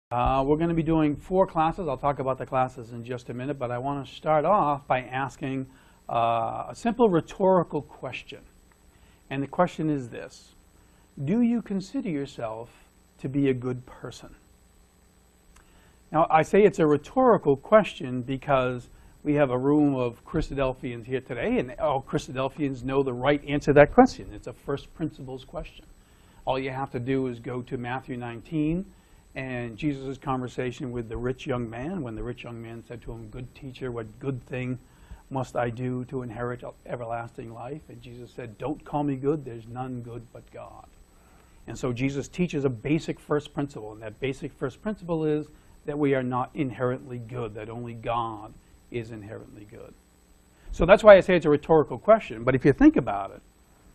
We're going to be doing 4 classes. I'll talk about the classes in just a minute, but I want to start off by asking a simple rhetorical question. And the question is this: do you consider yourself to be a good person? Now, I say it's a rhetorical question because we have a room of Christadelphians here today, and all Christadelphians know the right answer to that question. It's a first principles question. All you have to do is go to Matthew 19 and Jesus' conversation with the rich young man, when the rich young man said to him, "Good teacher, what good thing must I do to inherit everlasting life?" And Jesus said, "Don't call me good, there's none good but God." And so Jesus teaches a basic first principle, and that basic first principle is that we are not inherently good, that only God is inherently good. So that's why I say it's a rhetorical question. But if you think about it,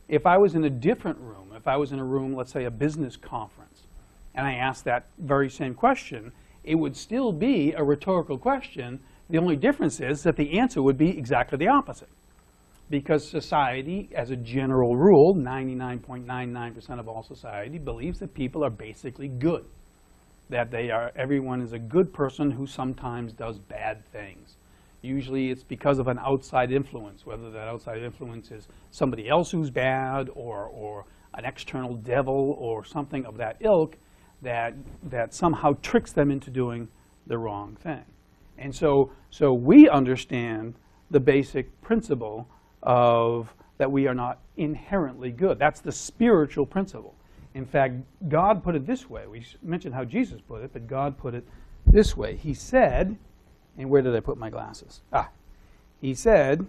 if I was in a different room, if I was in a room, let's say a business conference, and I asked that very same question, it would still be a rhetorical question. The only difference is that the answer would be exactly the opposite. Because society, as a general rule, 99.99% of all society believes that people are basically good. That everyone is a good person who sometimes does bad things. Usually it's because of an outside influence, whether that outside influence is somebody else who's bad or an external devil or something of that ilk that somehow tricks them into doing the wrong thing. And so we understand the basic principle of that we are not inherently good. That's the spiritual principle. In fact, God put it this way. We mentioned how Jesus put it, but God put it this way. He said, and where did I put my glasses? He said,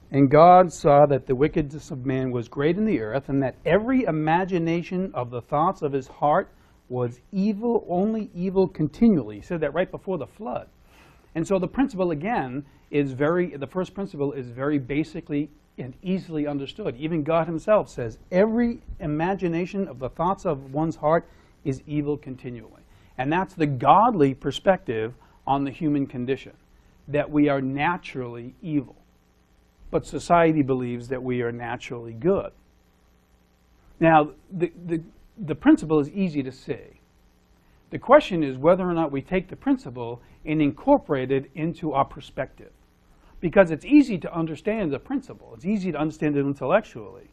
"And God saw that the wickedness of man was great in the earth, and that every imagination of the thoughts of his heart was evil, only evil continually." He said that right before the flood. And so the principle, again, the first principle is very basically and easily understood. Even God himself says, every imagination of the thoughts of one's heart is evil continually. And that's the godly perspective on the human condition, that we are naturally evil. But society believes that we are naturally good. Now, the principle is easy to see. The question is whether or not we take the principle and incorporate it into our perspective. Because it's easy to understand the principle. It's easy to understand it intellectually.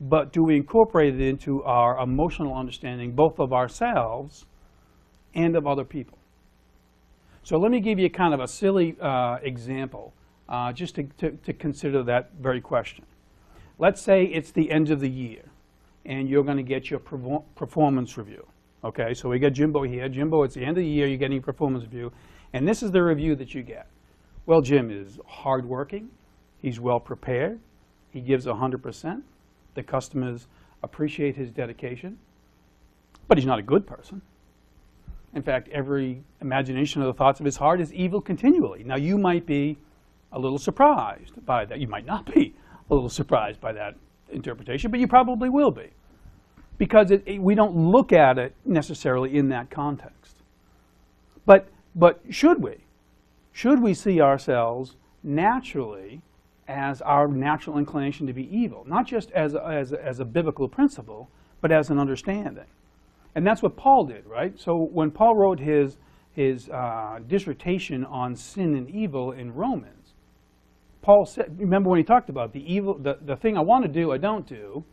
But do we incorporate it into our emotional understanding, both of ourselves and of other people? So let me give you kind of a silly example, just to consider that very question. Let's say it's the end of the year, and you're going to get your performance review. Okay, so we got Jimbo here. Jimbo, it's the end of the year, you're getting your performance review, and this is the review that you get. Well, Jim is hardworking, he's well prepared, he gives 100%, the customers appreciate his dedication, but he's not a good person. In fact, every imagination of the thoughts of his heart is evil continually. Now, you might be a little surprised by that. You might not be a little surprised by that interpretation, but you probably will be. Because we don't look at it necessarily in that context. But should we? Should we see ourselves naturally as our natural inclination to be evil? Not just as a biblical principle, but as an understanding. And that's what Paul did, right? So when Paul wrote his dissertation on sin and evil in Romans, Paul said, remember when he talked about the evil, the thing I want to do, I don't do,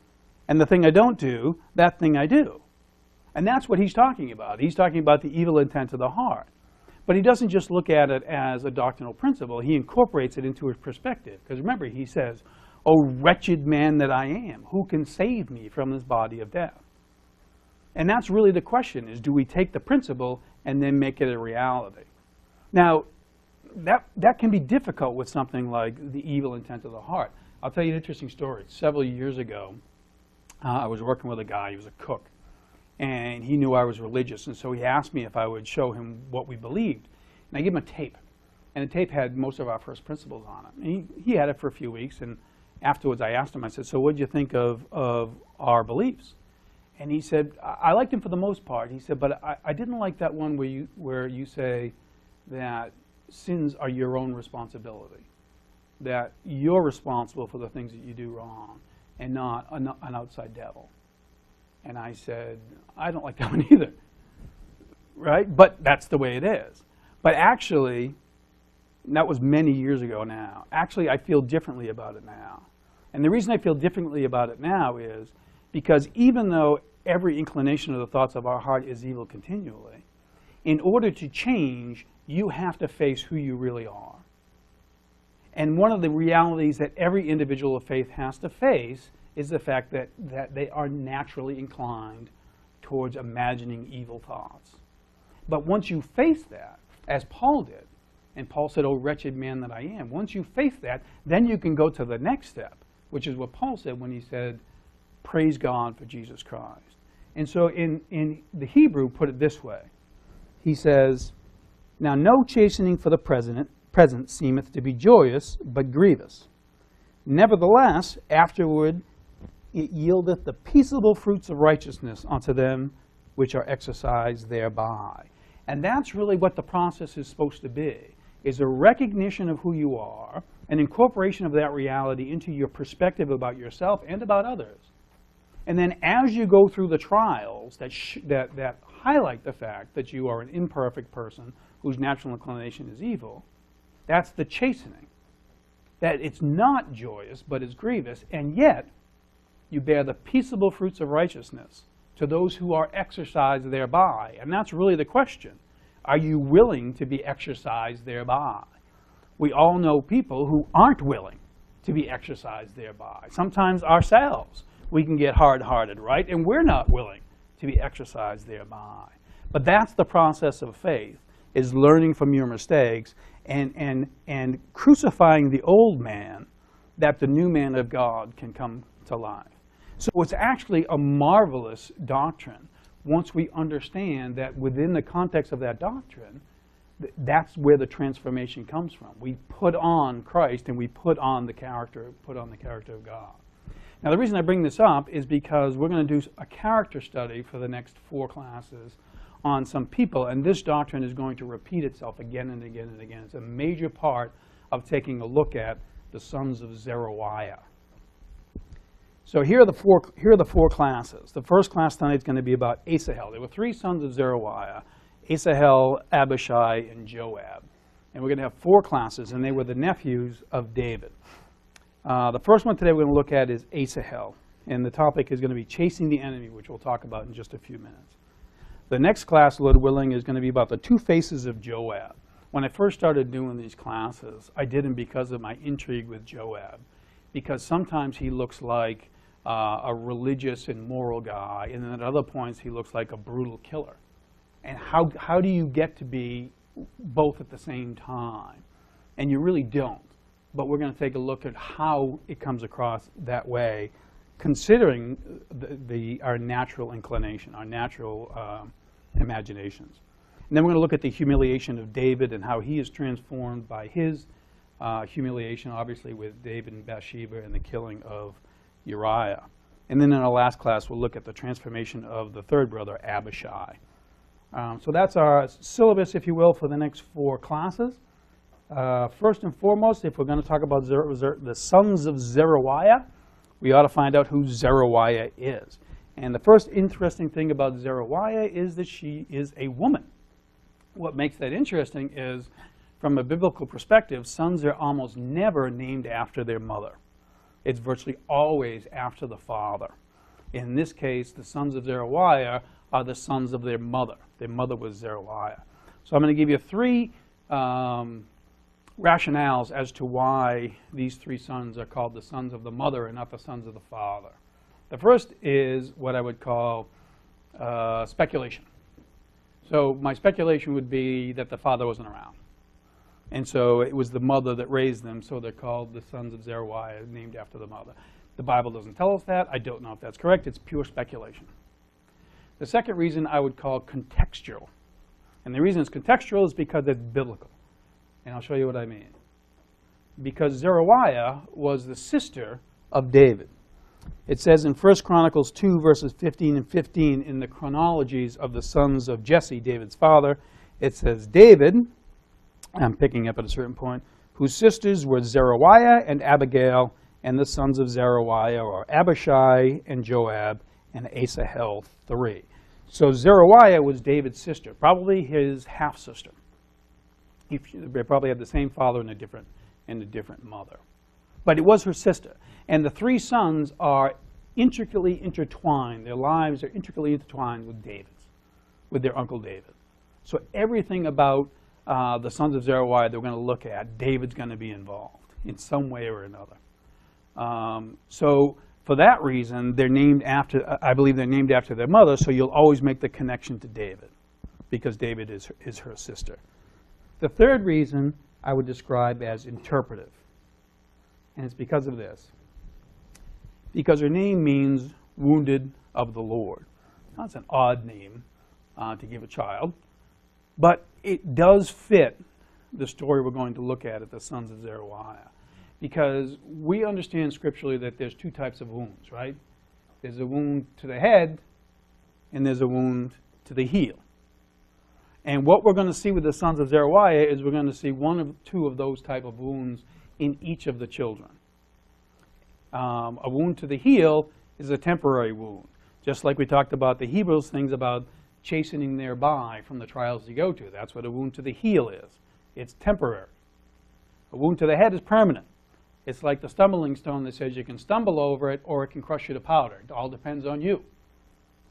and the thing I don't do, that thing I do. And that's what he's talking about. He's talking about the evil intent of the heart. But he doesn't just look at it as a doctrinal principle. He incorporates it into his perspective. Because remember, he says, "O wretched man that I am, who can save me from this body of death?" And that's really the question, is do we take the principle and then make it a reality? Now, that can be difficult with something like the evil intent of the heart. I'll tell you an interesting story. Several years ago, I was working with a guy, he was a cook. And he knew I was religious, and so he asked me if I would show him what we believed. And I gave him a tape, and the tape had most of our first principles on it. And he had it for a few weeks, and afterwards I asked him, I said, "So what did you think of our beliefs?" And he said, "I liked them for the most part." He said, "But I didn't like that one where you say that sins are your own responsibility, that you're responsible for the things that you do wrong, and not an outside devil." And I said, "I don't like that one either." right? But that's the way it is. But actually, that was many years ago now. Actually, I feel differently about it now. And the reason I feel differently about it now is because even though every inclination of the thoughts of our heart is evil continually, in order to change, you have to face who you really are. And one of the realities that every individual of faith has to face is the fact that they are naturally inclined towards imagining evil thoughts. But once you face that, as Paul did, and Paul said, "Oh, wretched man that I am," once you face that, then you can go to the next step, which is what Paul said when he said, "Praise God for Jesus Christ." And so in the Hebrew, put it this way. He says, "Now no chastening for the present seemeth to be joyous, but grievous. Nevertheless, afterward it yieldeth the peaceable fruits of righteousness unto them which are exercised thereby." And that's really what the process is supposed to be, is a recognition of who you are, an incorporation of that reality into your perspective about yourself and about others. And then as you go through the trials that highlight the fact that you are an imperfect person whose natural inclination is evil, that's the chastening. That it's not joyous, but it's grievous, and yet you bear the peaceable fruits of righteousness to those who are exercised thereby. And that's really the question. Are you willing to be exercised thereby? We all know people who aren't willing to be exercised thereby. Sometimes ourselves, we can get hard-hearted, right? And we're not willing to be exercised thereby. But that's the process of faith, is learning from your mistakes and crucifying the old man that the new man of God can come to life. So it's actually a marvelous doctrine once we understand that within the context of that doctrine, that's where the transformation comes from. We put on Christ and we put on the character of God. Now the reason I bring this up is because we're going to do a character study for the next 4 classes on some people, and this doctrine is going to repeat itself again and again and again. It's a major part of taking a look at the sons of Zeruiah. So here are the four classes. The first class tonight is going to be about Asahel. There were 3 sons of Zeruiah: Asahel, Abishai, and Joab. And we're going to have 4 classes, and they were the nephews of David. The first one today we're going to look at is Asahel, and the topic is going to be chasing the enemy, which we'll talk about in just a few minutes. The next class, Lord willing, is going to be about the 2 faces of Joab. When I first started doing these classes, I did them because of my intrigue with Joab, because sometimes he looks like a religious and moral guy, and then at other points he looks like a brutal killer. And how do you get to be both at the same time? And you really don't. But we're going to take a look at how it comes across that way, considering our natural inclination, our natural imaginations. And then we're going to look at the humiliation of David and how he is transformed by his humiliation, obviously with David and Bathsheba and the killing of Uriah. And then in our last class, we'll look at the transformation of the third brother, Abishai. So that's our syllabus, if you will, for the next 4 classes. First and foremost, if we're going to talk about the sons of Zeruiah, we ought to find out who Zeruiah is. And the first interesting thing about Zeruiah is that she is a woman. What makes that interesting is, from a biblical perspective, sons are almost never named after their mother. It's virtually always after the father. In this case, the sons of Zeruiah are the sons of their mother. Their mother was Zeruiah. So I'm going to give you 3 rationales as to why these 3 sons are called the sons of the mother and not the sons of the father. The first is what I would call speculation. So my speculation would be that the father wasn't around. And so it was the mother that raised them, so they're called the sons of Zeruiah, named after the mother. The Bible doesn't tell us that. I don't know if that's correct. It's pure speculation. The second reason I would call contextual. And the reason it's contextual is because it's biblical. And I'll show you what I mean. Because Zeruiah was the sister of David. It says in 1 Chronicles 2, verses 15 and 15, in the chronologies of the sons of Jesse, David's father, it says, David, I'm picking up at a certain point, whose sisters were Zeruiah and Abigail, and the sons of Zeruiah are Abishai and Joab and Asahel 3. So Zeruiah was David's sister, probably his half-sister. They probably had the same father and a different mother. But it was her sister. And the three sons are intricately intertwined. Their lives are intricately intertwined with David's, with their uncle David. So everything about the sons of Zeruiah that we're going to look at, David's going to be involved in some way or another. So for that reason, they're named after, I believe they're named after their mother, so you'll always make the connection to David, because David is her sister. The third reason I would describe as interpretive, and it's because of this. Because her name means wounded of the Lord. Now, that's an odd name to give a child, but it does fit the story we're going to look at the sons of Zeruiah. Because we understand scripturally that there's two types of wounds, right? There's a wound to the head, and there's a wound to the heel. And what we're going to see with the sons of Zeruiah is we're going to see one of two of those type of wounds in each of the children. A wound to the heel is a temporary wound. Just like we talked about the Hebrews things about chastening thereby from the trials you go to. That's what a wound to the heel is. It's temporary. A wound to the head is permanent. It's like the stumbling stone that says you can stumble over it or it can crush you to powder. It all depends on you.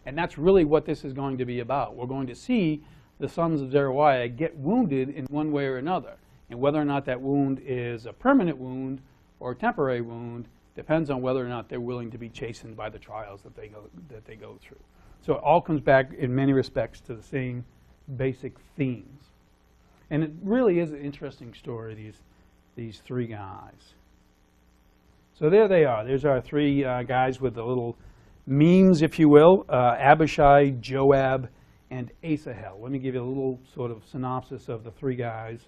And that's really what this is going to be about. We're going to see the sons of Zeruiah get wounded in one way or another. And whether or not that wound is a permanent wound or a temporary wound depends on whether or not they're willing to be chastened by the trials that they go through. So it all comes back in many respects to the same basic themes. And it really is an interesting story, these three guys. So there they are. There's our three guys with the little memes, if you will, Abishai, Joab, and Asahel. Let me give you a little sort of synopsis of the three guys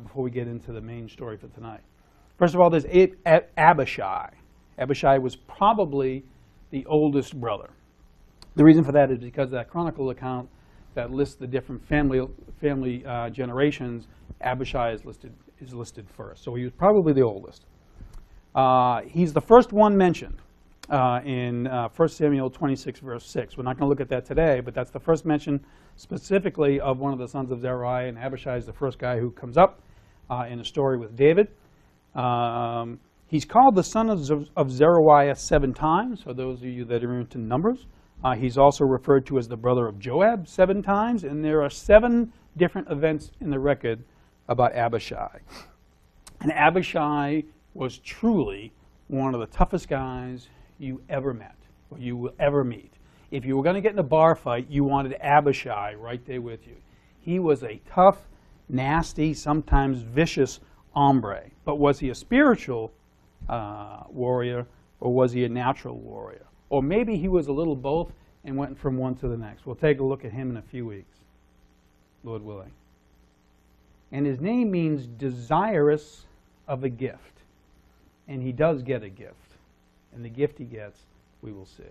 before we get into the main story for tonight. First of all, there's Abishai. Abishai was probably the oldest brother. The reason for that is because that chronicle account that lists the different family generations, Abishai is listed first. So he was probably the oldest. He's the first one mentioned in 1 Samuel 26, verse 6. We're not going to look at that today, but that's the first mention specifically of one of the sons of Zeruiah, and Abishai is the first guy who comes up in a story with David. He's called the son of Zeruiah 7 times, for those of you that are into numbers. He's also referred to as the brother of Joab 7 times, and there are 7 different events in the record about Abishai. And Abishai was truly one of the toughest guys you ever met, or you will ever meet. If you were going to get in a bar fight, you wanted Abishai right there with you. He was a tough, nasty, sometimes vicious hombre. But was he a spiritual warrior, or was he a natural warrior? Or maybe he was a little both and went from one to the next. We'll take a look at him in a few weeks, Lord willing. And his name means desirous of a gift. And he does get a gift. And the gift he gets, we will see.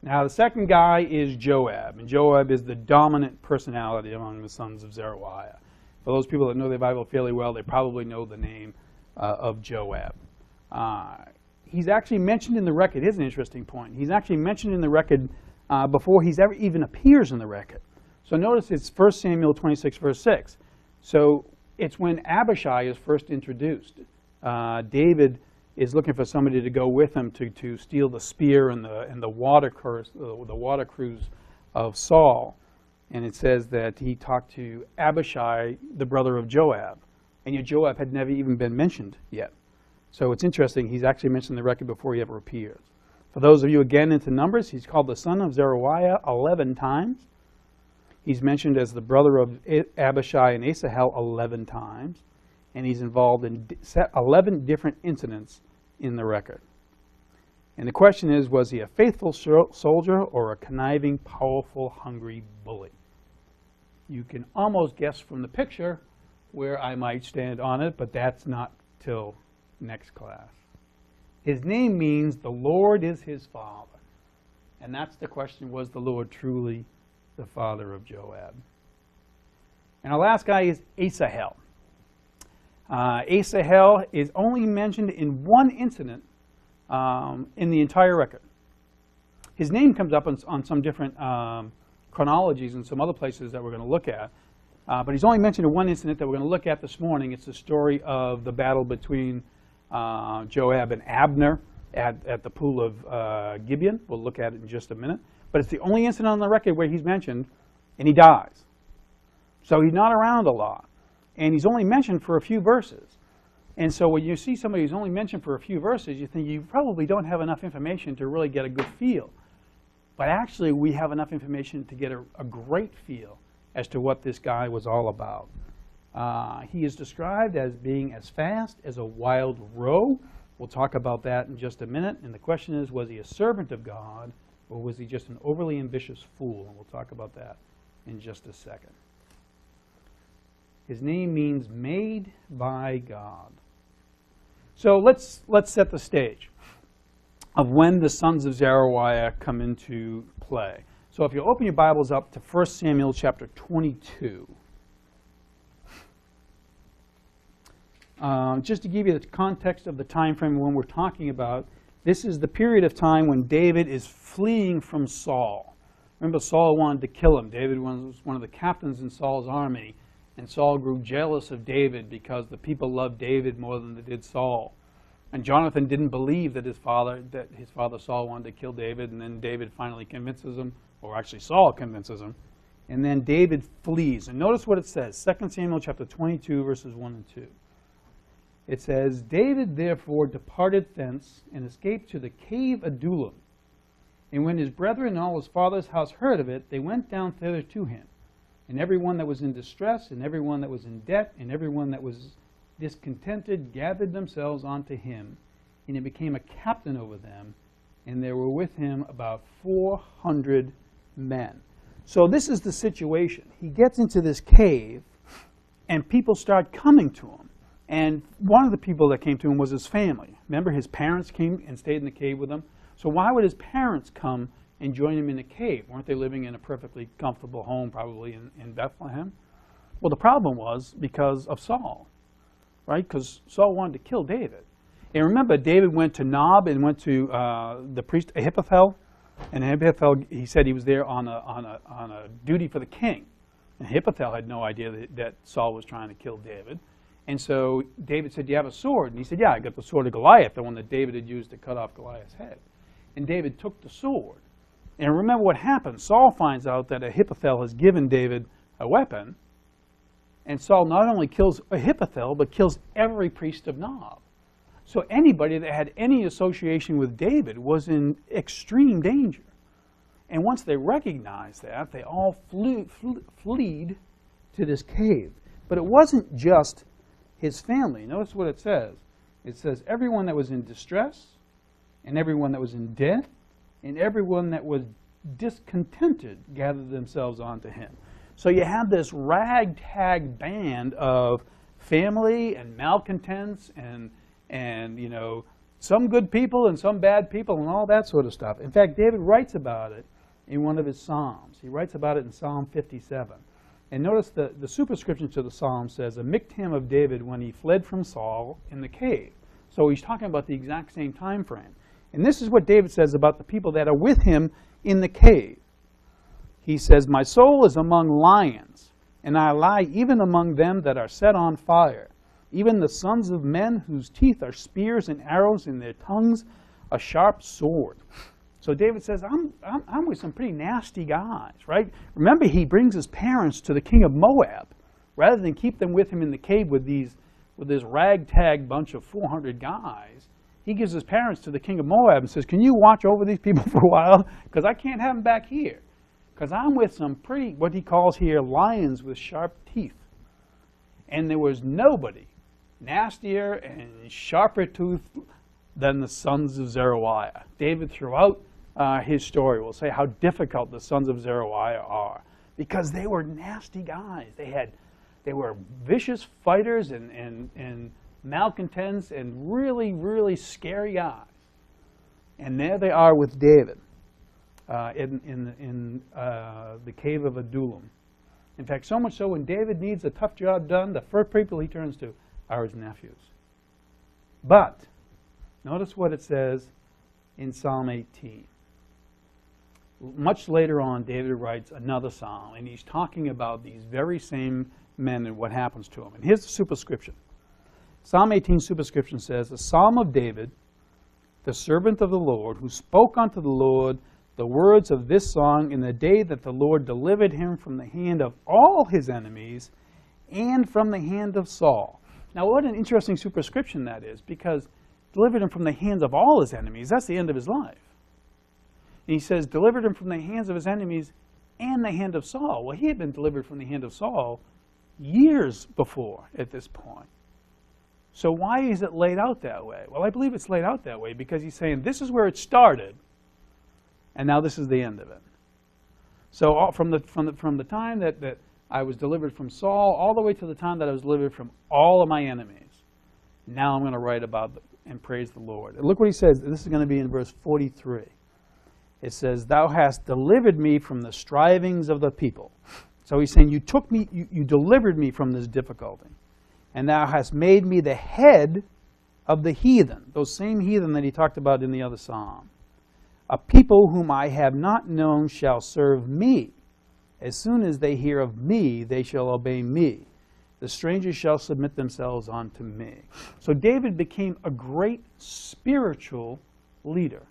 Now, the second guy is Joab. And Joab is the dominant personality among the sons of Zeruiah. For those people that know the Bible fairly well, they probably know the name of Joab. He's actually mentioned in the record. Here's an interesting point. He's actually mentioned in the record before he's ever even appears in the record. So notice it's 1 Samuel 26, verse 6. So it's when Abishai is first introduced. David is looking for somebody to go with him to steal the spear and the water cruise of Saul. And it says that he talked to Abishai, the brother of Joab. And yet Joab had never even been mentioned yet. So it's interesting, he's actually mentioned in the record before he ever appears. For those of you, again, into numbers, he's called the son of Zeruiah 11 times. He's mentioned as the brother of Abishai and Asahel 11 times. And he's involved in 11 different incidents in the record. And the question is, was he a faithful soldier or a conniving, powerful, hungry bully? You can almost guess from the picture where I might stand on it, but that's not till next class. His name means the Lord is his father. And that's the question, was the Lord truly the father of Joab? And our last guy is Asahel. Asahel is only mentioned in one incident in the entire record. His name comes up on some different chronologies and some other places that we're going to look at. But he's only mentioned in one incident that we're going to look at this morning. It's the story of the battle between Joab and Abner at the pool of Gibeon. We'll look at it in just a minute. But it's the only incident on the record where he's mentioned, and he dies. So he's not around a lot. And he's only mentioned for a few verses. And so when you see somebody who's only mentioned for a few verses, you think you probably don't have enough information to really get a good feel. But actually, we have enough information to get a great feel as to what this guy was all about. He is described as being as fast as a wild roe. We'll talk about that in just a minute. And the question is, was he a servant of God, or was he just an overly ambitious fool? And we'll talk about that in just a second. His name means made by God. So let's set the stage of when the sons of Zeruiah come into play. So if you open your Bibles up to 1 Samuel chapter 22. Just to give you the context of the time frame when we're talking about, this is the period of time when David is fleeing from Saul. Remember, Saul wanted to kill him. David was one of the captains in Saul's army, and Saul grew jealous of David because the people loved David more than they did Saul. And Jonathan didn't believe that his father Saul wanted to kill David, and then David finally convinces him, or actually Saul convinces him, and then David flees. And notice what it says, 2 Samuel chapter 22, verses 1 and 2. It says, David therefore departed thence and escaped to the cave Adullam. And when his brethren and all his father's house heard of it, they went down thither to him. And every one that was in distress, and every one that was in debt, and every one that was discontented gathered themselves unto him. And he became a captain over them. And there were with him about 400 men. So this is the situation. He gets into this cave, and people start coming to him. And one of the people that came to him was his family. Remember, his parents came and stayed in the cave with him. So why would his parents come and join him in the cave? Weren't they living in a perfectly comfortable home, probably in Bethlehem? Well, the problem was because of Saul, right? Because Saul wanted to kill David. And remember, David went to Nob and went to the priest Ahithophel. And Ahithophel, he said he was there on a duty for the king. And Ahithophel had no idea that Saul was trying to kill David. And so David said, do you have a sword? And he said, yeah, I got the sword of Goliath, the one that David had used to cut off Goliath's head. And David took the sword. And remember what happened. Saul finds out that Ahithophel has given David a weapon. And Saul not only kills Ahithophel, but kills every priest of Nob. So anybody that had any association with David was in extreme danger. And once they recognized that, they all fled to this cave. But it wasn't just his family. Notice what it says. It says, everyone that was in distress, and everyone that was in debt, and everyone that was discontented gathered themselves onto him. So you had this ragtag band of family and malcontents and you know, some good people and some bad people and all that sort of stuff. In fact, David writes about it in one of his Psalms. He writes about it in Psalm 57. And notice the superscription to the psalm says, a miktam of David when he fled from Saul in the cave. So he's talking about the exact same time frame. And this is what David says about the people that are with him in the cave. He says, my soul is among lions, and I lie even among them that are set on fire, even the sons of men whose teeth are spears and arrows, and their tongues a sharp sword. So David says, I'm with some pretty nasty guys, right? Remember, he brings his parents to the king of Moab. Rather than keep them with him in the cave with this ragtag bunch of 400 guys, he gives his parents to the king of Moab and says, can you watch over these people for a while? Because I can't have them back here. Because I'm with some pretty, what he calls here, lions with sharp teeth. And there was nobody nastier and sharper toothed than the sons of Zeruiah. David, throughout his story, will say how difficult the sons of Zeruiah are, because they were nasty guys. They were vicious fighters and malcontents and really, really scary guys. And there they are with David in the cave of Adullam. In fact, so much so when David needs a tough job done, the first people he turns to are his nephews. But notice what it says in Psalm 18. much later on, David writes another psalm, and he's talking about these very same men and what happens to them. And here's the superscription. Psalm 18 superscription says, "A psalm of David, the servant of the Lord, who spoke unto the Lord the words of this song in the day that the Lord delivered him from the hand of all his enemies and from the hand of Saul." Now, what an interesting superscription that is, because delivered him from the hands of all his enemies, that's the end of his life. And he says, delivered him from the hands of his enemies and the hand of Saul. Well, he had been delivered from the hand of Saul years before at this point. So why is it laid out that way? Well, I believe it's laid out that way because he's saying this is where it started, and now this is the end of it. So from the time that I was delivered from Saul all the way to the time that I was delivered from all of my enemies, now I'm going to write about and praise the Lord. And look what he says. This is going to be in verse 43. It says, "Thou hast delivered me from the strivings of the people." So he's saying, you took me, you delivered me from this difficulty. "And thou hast made me the head of the heathen," those same heathen that he talked about in the other psalm. "A people whom I have not known shall serve me. As soon as they hear of me, they shall obey me. The strangers shall submit themselves unto me." So David became a great spiritual leader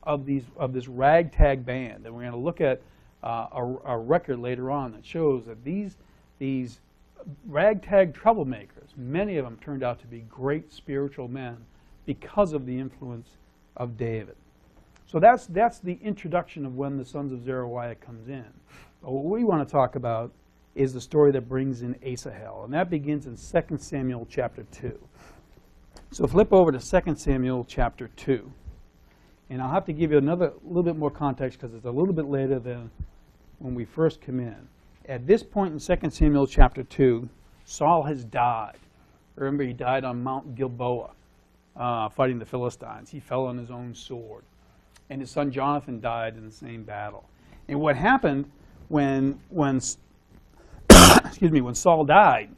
of this ragtag band. And we're going to look at a record later on that shows that these ragtag troublemakers, many of them turned out to be great spiritual men because of the influence of David. So that's the introduction of when the sons of Zeruiah comes in. But what we want to talk about is the story that brings in Asahel, and that begins in 2 Samuel chapter 2. So flip over to 2 Samuel chapter 2. And I'll have to give you another little bit more context because it's a little bit later than when we first come in. At this point in 2 Samuel chapter 2, Saul has died. Remember, he died on Mount Gilboa fighting the Philistines. He fell on his own sword. And his son Jonathan died in the same battle. And what happened when Saul died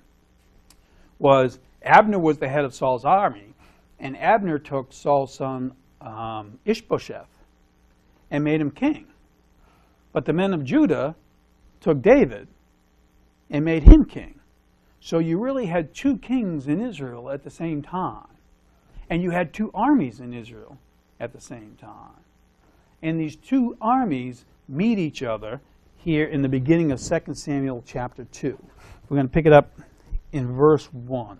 was Abner was the head of Saul's army, and Abner took Saul's son Ishbosheth and made him king. But the men of Judah took David and made him king. So you really had two kings in Israel at the same time. And you had two armies in Israel at the same time. And these two armies meet each other here in the beginning of 2 Samuel chapter 2. We're going to pick it up in verse 1.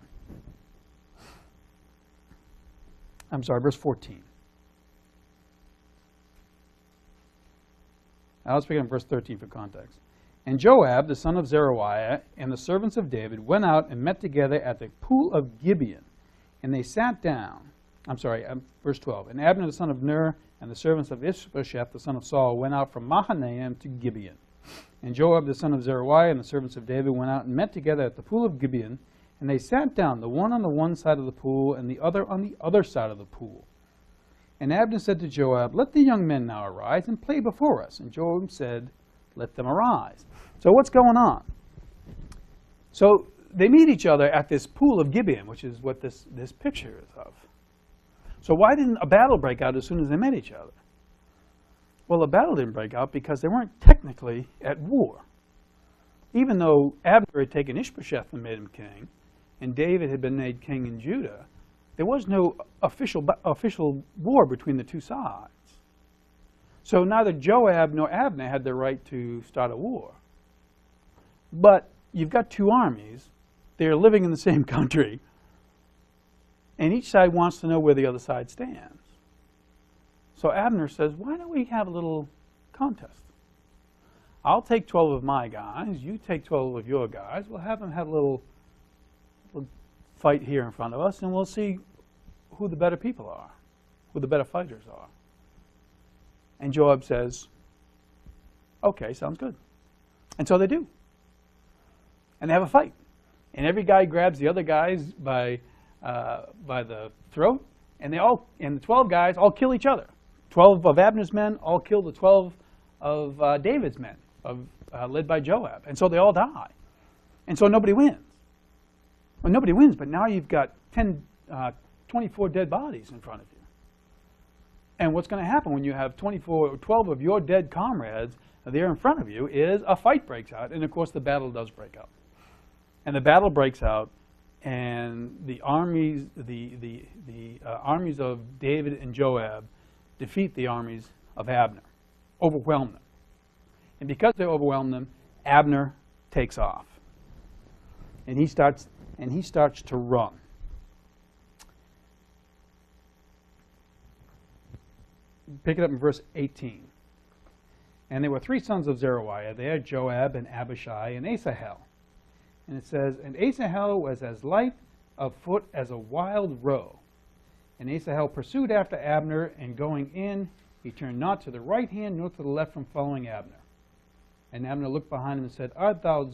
I'm sorry, verse 14. Now let's begin in verse 13 for context. "And Joab, the son of Zeruiah, and the servants of David went out and met together at the pool of Gibeon. And they sat down." Verse 12. "And Abner, the son of Ner, and the servants of Ishbosheth, the son of Saul, went out from Mahanaim to Gibeon. And Joab, the son of Zeruiah, and the servants of David went out and met together at the pool of Gibeon. And they sat down, the one on the one side of the pool, and the other on the other side of the pool. And Abner said to Joab, Let the young men now arise and play before us. And Joab said, Let them arise." So what's going on? So they meet each other at this pool of Gibeon, which is what this picture is of. So why didn't a battle break out as soon as they met each other? Well, the battle didn't break out because they weren't technically at war. Even though Abner had taken Ishbosheth and made him king, and David had been made king in Judah, there was no official war between the two sides. So neither Joab nor Abner had the right to start a war. But you've got two armies. They're living in the same country. And each side wants to know where the other side stands. So Abner says, why don't we have a little contest? I'll take 12 of my guys. You take 12 of your guys. We'll have them have a little fight here in front of us, and we'll see who the better people are, who the better fighters are. And Joab says, okay, sounds good. And so they do. And they have a fight. And every guy grabs the other guys by the throat, and the 12 guys all kill each other. 12 of Abner's men all kill the 12 of David's men, led by Joab. And so they all die. And so nobody wins. Well, nobody wins, but now you've got 24 dead bodies in front of you. And what's going to happen when you have 12 of your dead comrades there in front of you is a fight breaks out. And of course, the battle does break out. And the battle breaks out, and the armies, armies of David and Joab defeat the armies of Abner, overwhelm them. And because they overwhelm them, Abner takes off. And he starts to run. Pick it up in verse 18. And there were 3 sons of Zeruiah there, Joab and Abishai and Asahel. And it says, and Asahel was as light of foot as a wild roe. And Asahel pursued after Abner, and going in, he turned not to the right hand nor to the left from following Abner. And Abner looked behind him and said, Art thou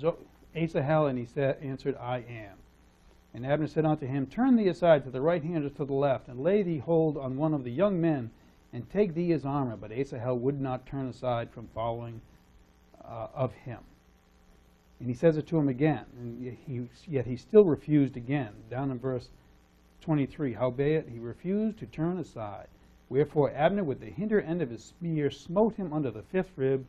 Asahel? And he answered, I am. And Abner said unto him, Turn thee aside to the right hand or to the left, and lay thee hold on one of the young men, and take thee his armor. But Asahel would not turn aside from following of him. And he says it to him again, and yet he still refused again. Down in verse 23, howbeit he refused to turn aside. Wherefore Abner with the hinder end of his spear smote him under the 5th rib,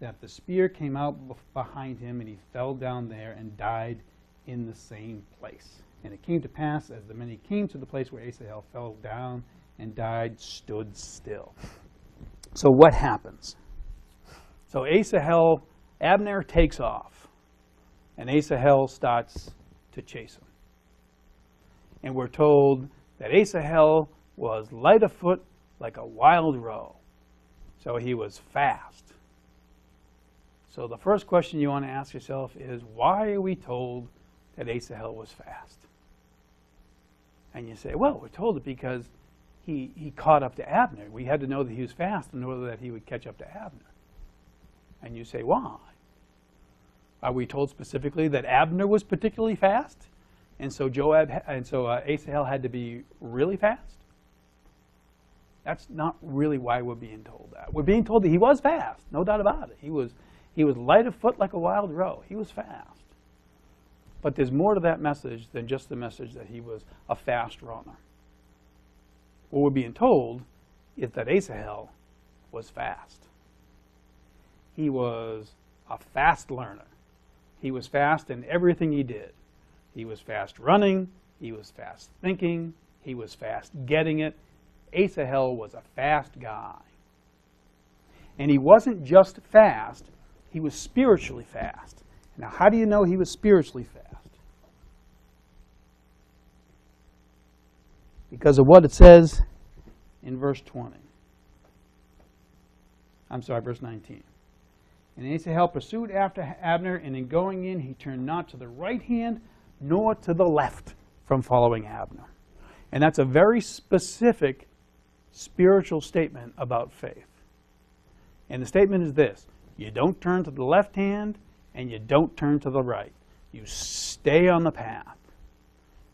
that the spear came out behind him, and he fell down there and died in the same place. And it came to pass, as the many came to the place where Asahel fell down and died, stood still. So what happens? So Abner takes off, and Asahel starts to chase him. And we're told that Asahel was light of foot like a wild roe. So he was fast. So the first question you want to ask yourself is, why are we told that Asahel was fast? And you say, well, we're told it because he caught up to Abner. We had to know that he was fast in order that he would catch up to Abner. And you say, why? Are we told specifically that Abner was particularly fast? And so Asahel had to be really fast? That's not really why we're being told that. We're being told that he was fast, no doubt about it. He was light of foot like a wild roe. He was fast. But there's more to that message than just the message that he was a fast runner. What we're being told is that Asahel was fast. He was a fast learner. He was fast in everything he did. He was fast running. He was fast thinking. He was fast getting it. Asahel was a fast guy. And he wasn't just fast, he was spiritually fast. Now, how do you know he was spiritually fast? Because of what it says in verse 20. I'm sorry, verse 19. And Asahel pursued after Abner, and in going in, he turned not to the right hand nor to the left from following Abner. And that's a very specific spiritual statement about faith. And the statement is this: you don't turn to the left hand and you don't turn to the right. You stay on the path.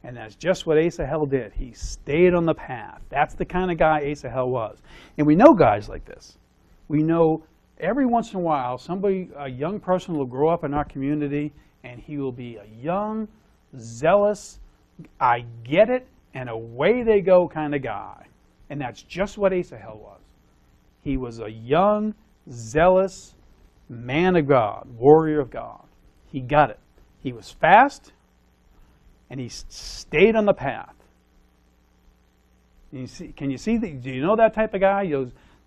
And that's just what Asahel did. He stayed on the path. That's the kind of guy Asahel was. And we know guys like this. We know every once in a while a young person will grow up in our community, and he will be a young, zealous, I get it, and away they go kind of guy. And that's just what Asahel was. He was a young, zealous man of God, warrior of God. He got it. He was fast, and he stayed on the path. Do you know that type of guy?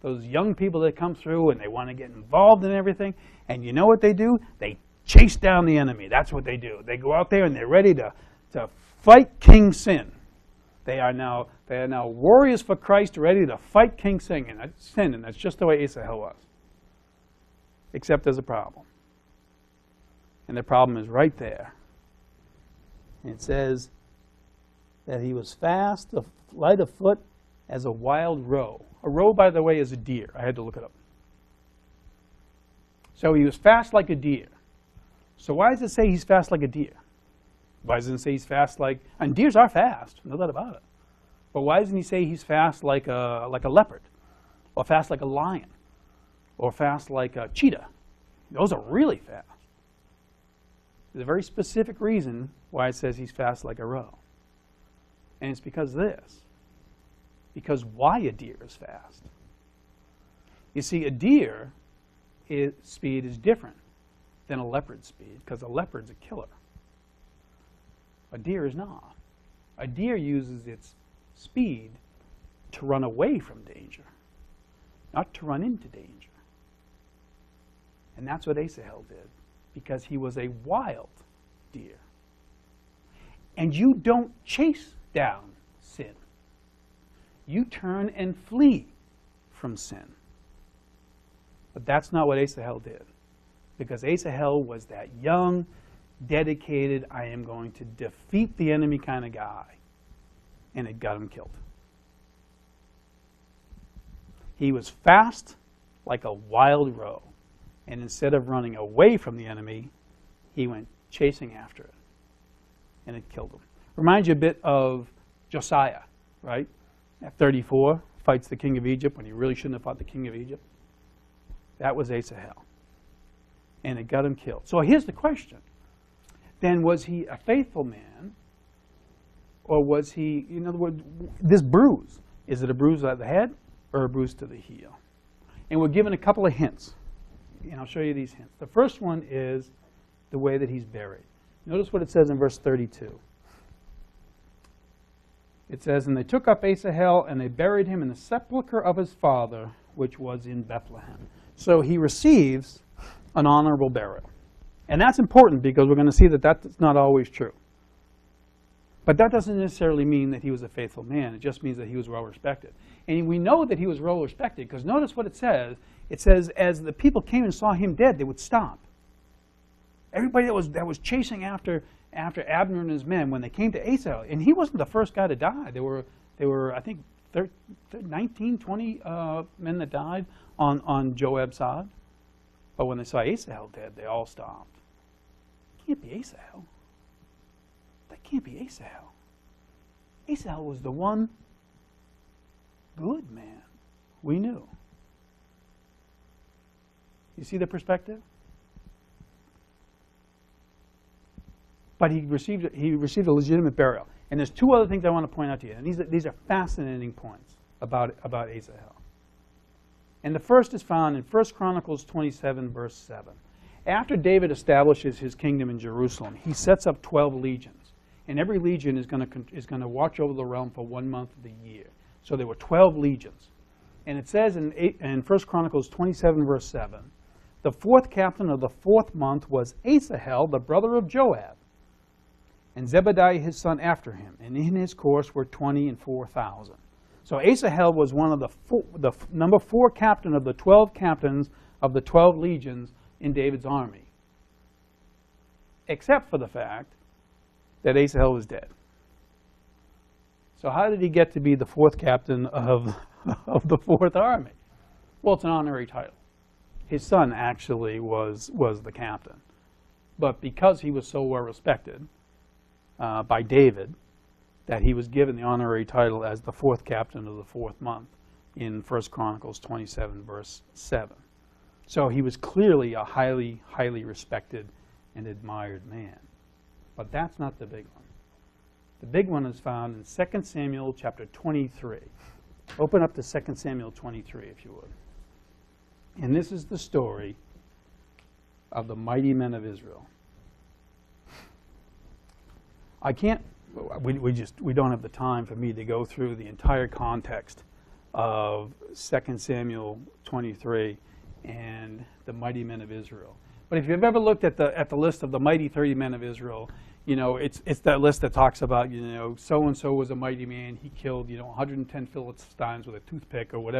Those young people that come through and they want to get involved in everything. And you know what they do? They chase down the enemy. That's what they do. They go out there and they're ready to fight King Sin. They are now warriors for Christ, ready to fight King Sin. And that's just the way Asahel was. Except there's a problem. And the problem is right there. It says that he was fast, light of foot, as a wild roe. A roe, by the way, is a deer. I had to look it up. So he was fast like a deer. So why does it say he's fast like a deer? Why doesn't it say he's fast like... And deers are fast, no doubt about it. But why doesn't he say he's fast like a leopard? Or fast like a lion? Or fast like a cheetah? Those are really fast. There's a very specific reason why it says he's fast like a roe. And it's because of this. because why a deer is fast. You see, a deer speed is different than a leopard's speed, because a leopard's a killer. A deer is not. A deer uses its speed to run away from danger, not to run into danger. And that's what Asahel did, because he was a wild deer. And you don't chase down sin. You turn and flee from sin. But that's not what Asahel did, because Asahel was that young, dedicated, I am going to defeat the enemy kind of guy, and it got him killed. He was fast like a wild roe, and instead of running away from the enemy, he went chasing after it, and it killed him. Reminds you a bit of Josiah, right? At 34, fights the king of Egypt when he really shouldn't have fought the king of Egypt. That was Asahel, and it got him killed. So here's the question. Then was he a faithful man, or was he, in other words, this bruise, is it a bruise at the head or a bruise to the heel? And we're given a couple of hints, and I'll show you these hints. The first one is the way that he's buried. Notice what it says in verse 32. It says, and they took up Asahel, and they buried him in the sepulchre of his father, which was in Bethlehem. So he receives an honorable burial. And that's important, because we're going to see that that's not always true. But that doesn't necessarily mean that he was a faithful man. It just means that he was well respected. And we know that he was well respected, because notice what it says. It says, as the people came and saw him dead, they would stop. Everybody that was chasing after Abner and his men, when they came to Asahel, and he wasn't the first guy to die. There were I think 19, 20 men that died on Joab's side. But when they saw Asahel dead, they all stopped. It can't be Asahel. That can't be Asahel. Asahel was the one good man we knew. You see the perspective? But he received a legitimate burial. And there's two other things I want to point out to you. And these are fascinating points about Asahel. And the first is found in 1 Chronicles 27, verse 7. After David establishes his kingdom in Jerusalem, he sets up 12 legions. And every legion is going to watch over the realm for 1 month of the year. So there were 12 legions. And it says in 1 Chronicles 27, verse 7, the fourth captain of the fourth month was Asahel, the brother of Joab, and Zebediah his son after him. And in his course were 24,000. So Asahel was one of the number 4 captain of the 12 captains of the 12 legions in David's army. Except for the fact that Asahel was dead. So how did he get to be the 4th captain of the 4th army? Well, it's an honorary title. His son actually was the captain. But because he was so well respected by David, that he was given the honorary title as the 4th captain of the 4th month in 1 Chronicles 27, verse 7. So he was clearly a highly, highly respected and admired man. But that's not the big one. The big one is found in 2 Samuel chapter 23. Open up to 2 Samuel 23, if you would. And this is the story of the mighty men of Israel. We don't have the time for me to go through the entire context of 2 Samuel 23 and the mighty men of Israel. But if you've ever looked at the list of the mighty 30 men of Israel, you know, it's that list that talks about, you know, so-and-so was a mighty man. He killed, 110 Philistines with a toothpick or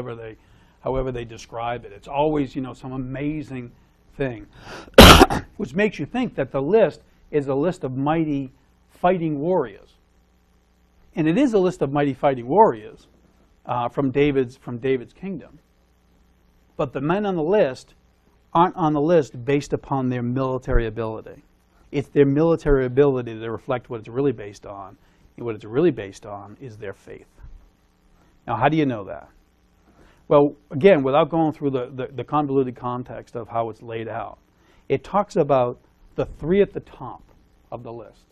however they describe it. It's always, some amazing thing, which makes you think that the list is a list of mighty fighting warriors. And it is a list of mighty fighting warriors from David's kingdom. But the men on the list aren't on the list based upon their military ability. It's their military ability that reflect what it's really based on. And what it's really based on is their faith. Now, how do you know that? Well, again, without going through the convoluted context of how it's laid out, it talks about the 3 at the top of the list.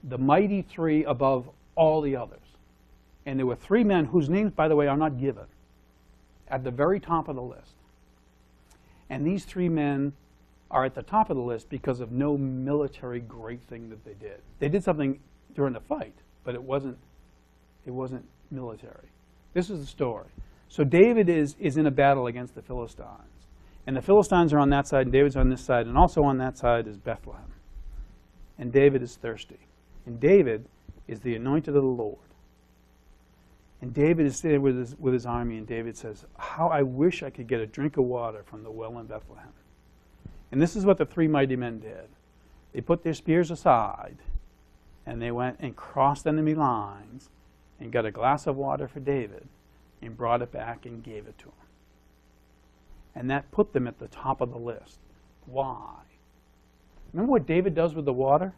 The mighty 3 above all the others. And there were 3 men whose names, by the way, are not given, at the very top of the list. And these 3 men are at the top of the list because of no military great thing that they did. They did something during the fight, but it wasn't military. This is the story. So David is in a battle against the Philistines. And the Philistines are on that side, and David's on this side, and also on that side is Bethlehem. And David is thirsty. And David is the anointed of the Lord. And David is sitting with his army, and David says, how I wish I could get a drink of water from the well in Bethlehem. And this is what the 3 mighty men did. They put their spears aside, and they went and crossed enemy lines and got a glass of water for David and brought it back and gave it to him. And that put them at the top of the list. Why? Remember what David does with the water?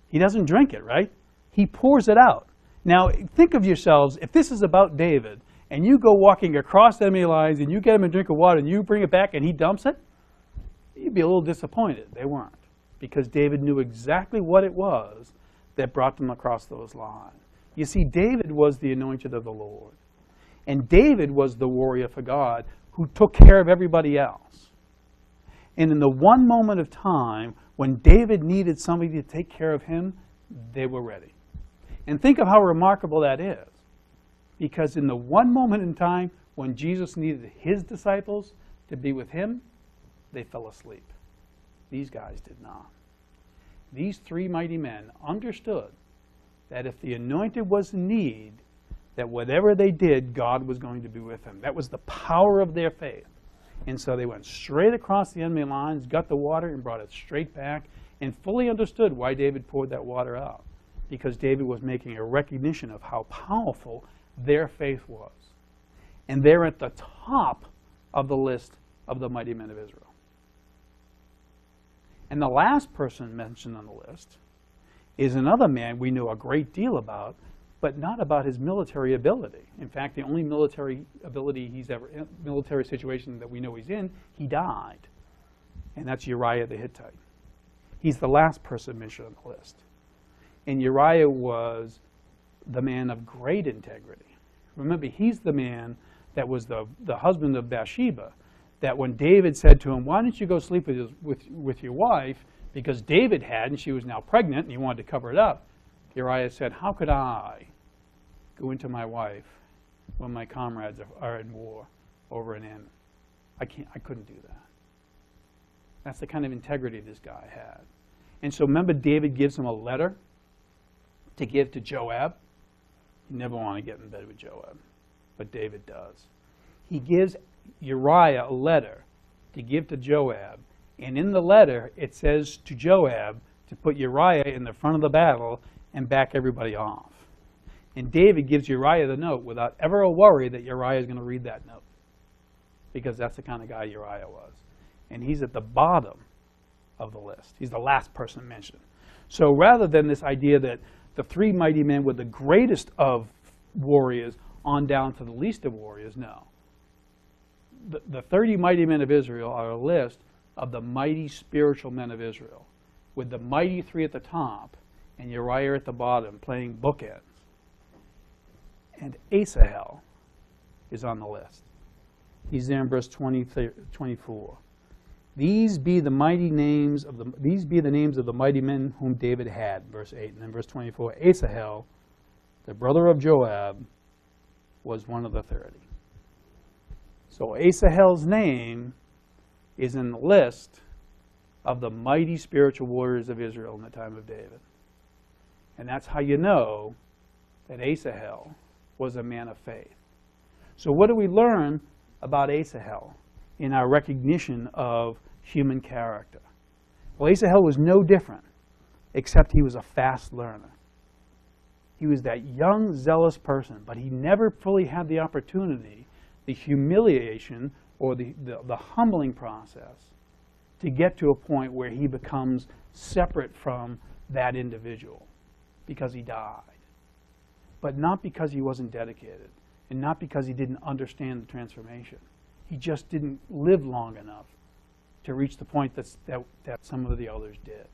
He doesn't drink it, right? He pours it out. Now, think of yourselves, if this is about David, and you go walking across enemy lines, and you get him a drink of water, and you bring it back, and he dumps it, you'd be a little disappointed. They weren't, because David knew exactly what it was that brought them across those lines. You see, David was the anointed of the Lord. And David was the warrior for God who took care of everybody else. And in the one moment of time when David needed somebody to take care of him, they were ready. And think of how remarkable that is. Because in the one moment in time when Jesus needed his disciples to be with him, they fell asleep. These guys did not. These 3 mighty men understood that if the anointed was in need, that whatever they did, God was going to be with them. That was the power of their faith. And so they went straight across the enemy lines, got the water, and brought it straight back, and fully understood why David poured that water out. Because David was making a recognition of how powerful their faith was. And they're at the top of the list of the mighty men of Israel. And the last person mentioned on the list is another man we know a great deal about, but not about his military ability. In fact, the only military situation that we know he's in, he died. And that's Uriah the Hittite. He's the last person mentioned on the list. And Uriah was the man of great integrity. Remember, he's the man that was the husband of Bathsheba, that when David said to him, why don't you go sleep with your wife, because David had, and she was now pregnant, and he wanted to cover it up, Uriah said, how could I go into my wife when my comrades are in war over an enemy? I couldn't do that. That's the kind of integrity this guy had. And so remember, David gives him a letter to give to Joab. You never want to get in bed with Joab, but David does. He gives Uriah a letter to give to Joab, and in the letter it says to Joab to put Uriah in the front of the battle and back everybody off. And David gives Uriah the note without ever a worry that Uriah is going to read that note, because that's the kind of guy Uriah was. And he's at the bottom of the list. He's the last person mentioned. So rather than this idea that the 3 mighty men were the greatest of warriors on down to the least of warriors, no. The 30 mighty men of Israel are a list of the mighty spiritual men of Israel, with the mighty 3 at the top and Uriah at the bottom playing bookends. And Asahel is on the list. He's there in verse 24. These be the names of the mighty men whom David had, verse 8. And then verse 24, Asahel, the brother of Joab, was one of the 30. So Asahel's name is in the list of the mighty spiritual warriors of Israel in the time of David. And that's how you know that Asahel was a man of faith. So what do we learn about Asahel in our recognition of human character? Well, Asahel was no different, except he was a fast learner. He was that young, zealous person, but he never fully had the opportunity, the humiliation, or the humbling process to get to a point where he becomes separate from that individual, because he died. But not because he wasn't dedicated, and not because he didn't understand the transformation. He just didn't live long enough to reach the point that some of the others did.